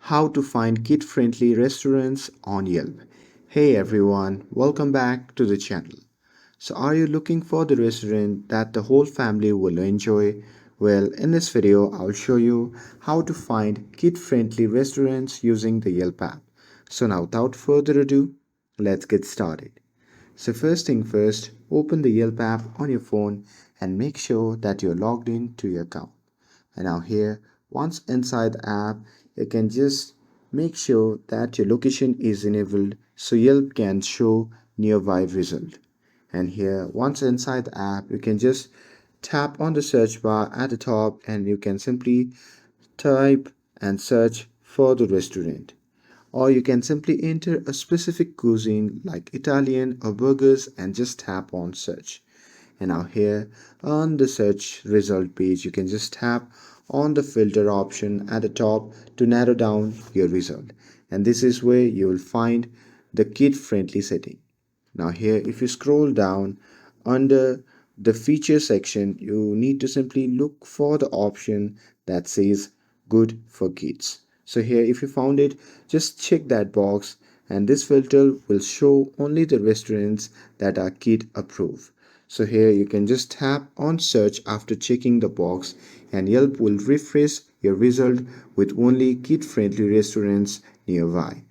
how to find kid-friendly restaurants on Yelp. Hey everyone, welcome back to the channel. So are you looking for the restaurant that the whole family will enjoy? Well, in this video, I'll show you how to find kid-friendly restaurants using the Yelp app. So now without further ado, let's get started. So first thing first, open the Yelp app on your phone and make sure that you're logged in to your account. And now here, once inside the app, you can just make sure that your location is enabled so Yelp can show nearby result. And here, once inside the app, you can just tap on the search bar at the top and you can simply type and search for the restaurant. Or you can simply enter a specific cuisine like Italian or burgers and just tap on search. And now here on the search result page, you can just tap on the filter option at the top to narrow down your result. And this is where you will find the kid friendly setting. Now here, if you scroll down under the feature section, you need to simply look for the option that says good for kids. So here, if you found it, just check that box and this filter will show only the restaurants that are kid approved. So here you can just tap on search after checking the box and Yelp will refresh your result with only kid friendly restaurants nearby.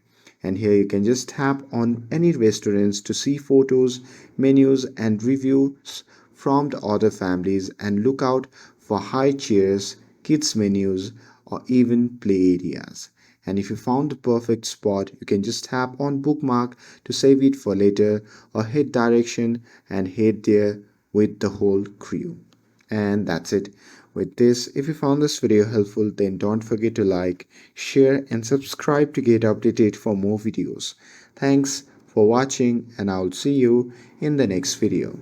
And here you can just tap on any restaurants to see photos, menus and reviews from the other families and look out for high chairs, kids menus or even play areas. And if you found the perfect spot, you can just tap on bookmark to save it for later or hit direction and head there with the whole crew. And that's it. With this, if you found this video helpful, then don't forget to like, share and subscribe to get updated for more videos. Thanks for watching and I'll see you in the next video.